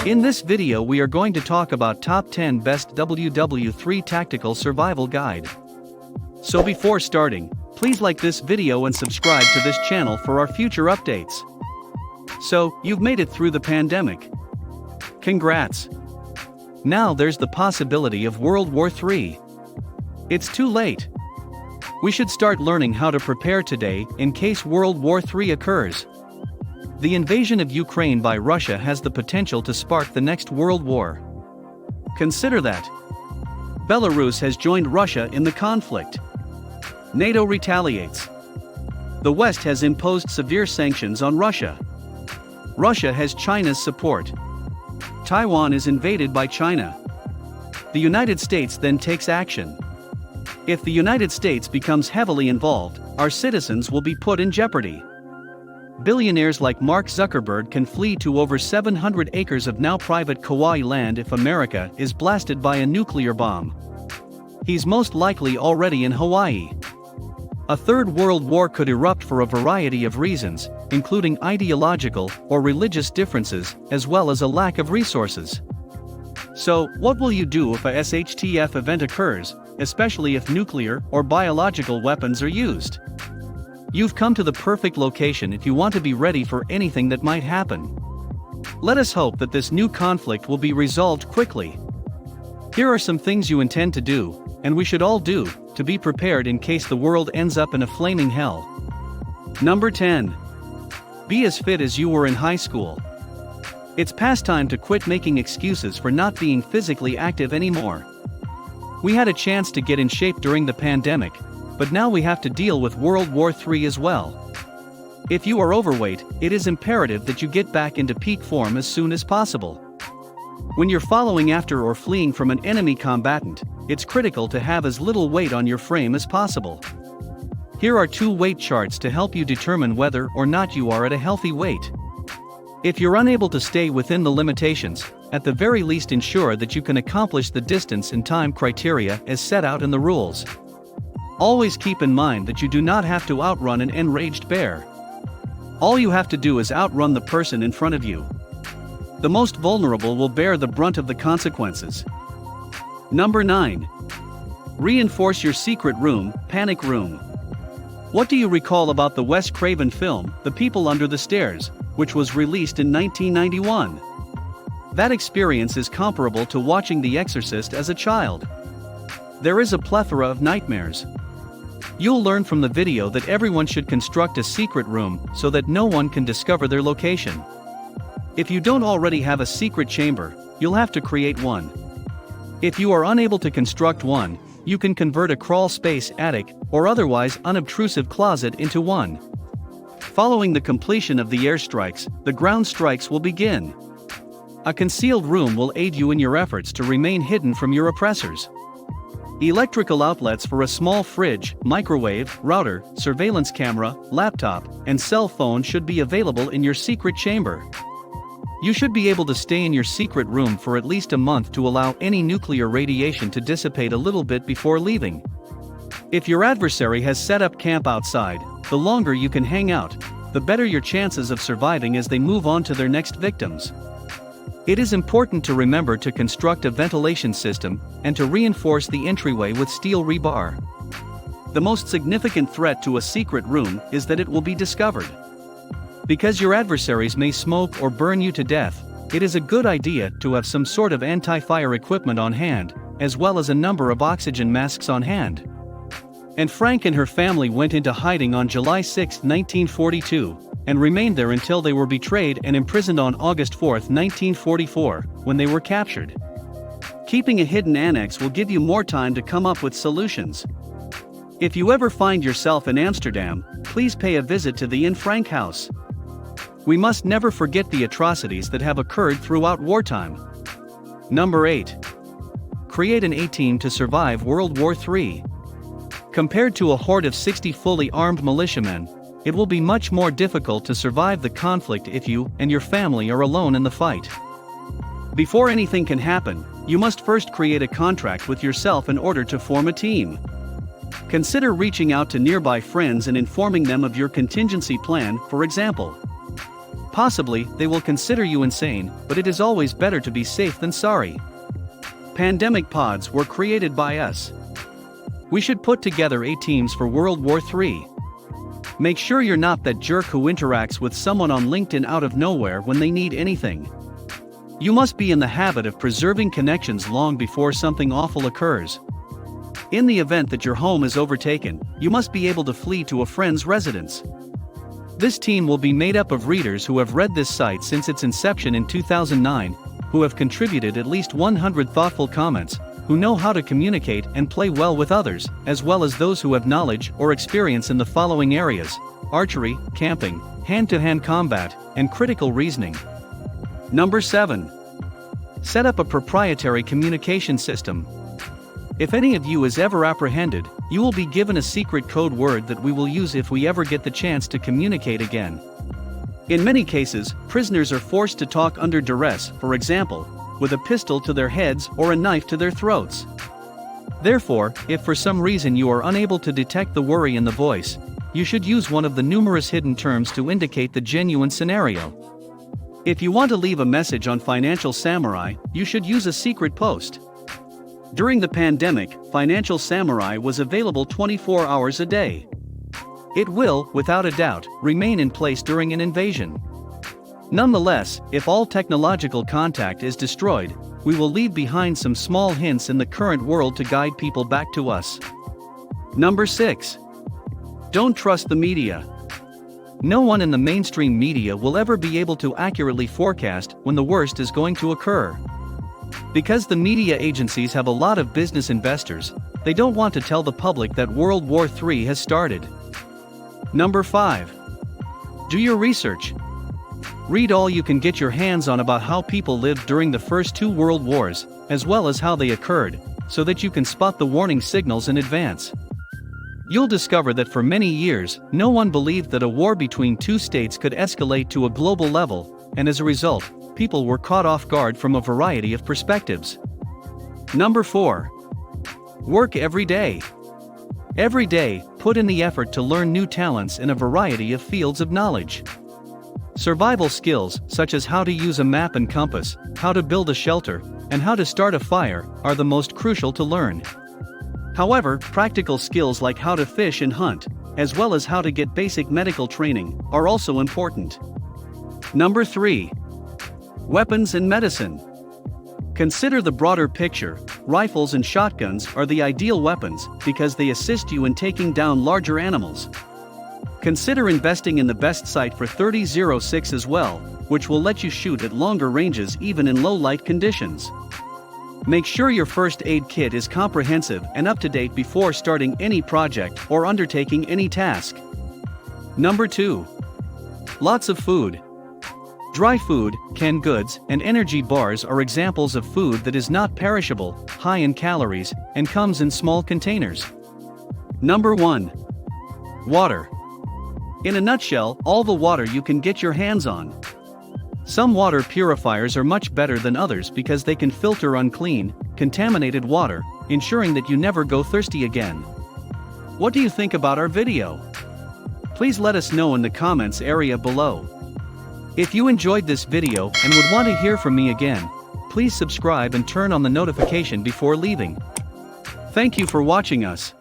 In this video we are going to talk about top 10 best WW3 tactical survival guide. So before starting, please like this video and subscribe to this channel for our future updates. So, you've made it through the pandemic. Congrats! Now there's the possibility of World War III. It's too late. We should start learning how to prepare today in case World War III occurs. The invasion of Ukraine by Russia has the potential to spark the next World War. Consider that. Belarus has joined Russia in the conflict. NATO retaliates. The West has imposed severe sanctions on Russia. Russia has China's support. Taiwan is invaded by China. The United States then takes action. If the United States becomes heavily involved, our citizens will be put in jeopardy. Billionaires like Mark Zuckerberg can flee to over 700 acres of now private Kauai land if America is blasted by a nuclear bomb. He's most likely already in Hawaii. A third world war could erupt for a variety of reasons, including ideological or religious differences, as well as a lack of resources. So, what will you do if a SHTF event occurs, especially if nuclear or biological weapons are used? You've come to the perfect location if you want to be ready for anything that might happen. Let us hope that this new conflict will be resolved quickly. Here are some things you intend to do, and we should all do, to be prepared in case the world ends up in a flaming hell. Number 10. Be as fit as you were in high school. It's past time to quit making excuses for not being physically active anymore. We had a chance to get in shape during the pandemic, but now we have to deal with World War III as well. If you are overweight, it is imperative that you get back into peak form as soon as possible. When you're following after or fleeing from an enemy combatant, it's critical to have as little weight on your frame as possible. Here are 2 weight charts to help you determine whether or not you are at a healthy weight. If you're unable to stay within the limitations, at the very least ensure that you can accomplish the distance and time criteria as set out in the rules. Always keep in mind that you do not have to outrun an enraged bear. All you have to do is outrun the person in front of you. The most vulnerable will bear the brunt of the consequences. Number 9. Reinforce your secret room, panic room. What do you recall about the Wes Craven film, The People Under the Stairs, which was released in 1991? That experience is comparable to watching The Exorcist as a child. There is a plethora of nightmares. You'll learn from the video that everyone should construct a secret room so that no one can discover their location. If you don't already have a secret chamber, you'll have to create one. If you are unable to construct one, you can convert a crawl space attic or otherwise unobtrusive closet into one. Following the completion of the airstrikes, the ground strikes will begin. A concealed room will aid you in your efforts to remain hidden from your oppressors. Electrical outlets for a small fridge, microwave, router, surveillance camera, laptop, and cell phone should be available in your secret chamber. You should be able to stay in your secret room for at least a month to allow any nuclear radiation to dissipate a little bit before leaving. If your adversary has set up camp outside, the longer you can hang out, the better your chances of surviving as they move on to their next victims. It is important to remember to construct a ventilation system and to reinforce the entryway with steel rebar. The most significant threat to a secret room is that it will be discovered. Because your adversaries may smoke or burn you to death, it is a good idea to have some sort of anti-fire equipment on hand, as well as a number of oxygen masks on hand. And Frank and her family went into hiding on July 6, 1942, and remained there until they were betrayed and imprisoned on August 4, 1944, when they were captured. Keeping a hidden annex will give you more time to come up with solutions. If you ever find yourself in Amsterdam, please pay a visit to the Anne Frank house. We must never forget the atrocities that have occurred throughout wartime. Number 8. Create an A-team to survive World War III. Compared to a horde of 60 fully armed militiamen, it will be much more difficult to survive the conflict if you and your family are alone in the fight. Before anything can happen, you must first create a contract with yourself in order to form a team. Consider reaching out to nearby friends and informing them of your contingency plan, for example. Possibly, they will consider you insane, but it is always better to be safe than sorry. Pandemic pods were created by us. We should put together A teams for World War III. Make sure you're not that jerk who interacts with someone on LinkedIn out of nowhere when they need anything. You must be in the habit of preserving connections long before something awful occurs. In the event that your home is overtaken, you must be able to flee to a friend's residence. This team will be made up of readers who have read this site since its inception in 2009, who have contributed at least 100 thoughtful comments, who know how to communicate and play well with others, as well as those who have knowledge or experience in the following areas: archery, camping, hand-to-hand combat, and critical reasoning. Number 7. Set up a proprietary communication system. If any of you is ever apprehended, you will be given a secret code word that we will use if we ever get the chance to communicate again. In many cases, prisoners are forced to talk under duress, for example, with a pistol to their heads or a knife to their throats. Therefore, if for some reason you are unable to detect the worry in the voice, you should use one of the numerous hidden terms to indicate the genuine scenario. If you want to leave a message on Financial Samurai, you should use a secret post. During the pandemic, Financial Samurai was available 24 hours a day. It will, without a doubt, remain in place during an invasion. Nonetheless, if all technological contact is destroyed, we will leave behind some small hints in the current world to guide people back to us. Number 6. Don't trust the media. No one in the mainstream media will ever be able to accurately forecast when the worst is going to occur. Because the media agencies have a lot of business investors, they don't want to tell the public that World War III has started. Number 5. Do your research. Read all you can get your hands on about how people lived during the first 2 world wars, as well as how they occurred, so that you can spot the warning signals in advance. You'll discover that for many years, no one believed that a war between 2 states could escalate to a global level, and as a result, people were caught off guard from a variety of perspectives. Number 4. Work every day. Every day, put in the effort to learn new talents in a variety of fields of knowledge. Survival skills, such as how to use a map and compass, how to build a shelter, and how to start a fire, are the most crucial to learn. However, practical skills like how to fish and hunt, as well as how to get basic medical training, are also important. Number 3. Weapons and medicine. Consider the broader picture. Rifles and shotguns are the ideal weapons because they assist you in taking down larger animals. Consider investing in the best sight for 30.06 as well, which will let you shoot at longer ranges even in low light conditions. Make sure your first aid kit is comprehensive and up to date before starting any project or undertaking any task. Number 2. Lots of food. Dry food, canned goods, and energy bars are examples of food that is not perishable, high in calories, and comes in small containers. Number 1. Water. In a nutshell, all the water you can get your hands on. Some water purifiers are much better than others because they can filter unclean, contaminated water, ensuring that you never go thirsty again. What do you think about our video? Please let us know in the comments area below. If you enjoyed this video and would want to hear from me again, please subscribe and turn on the notification before leaving. Thank you for watching us.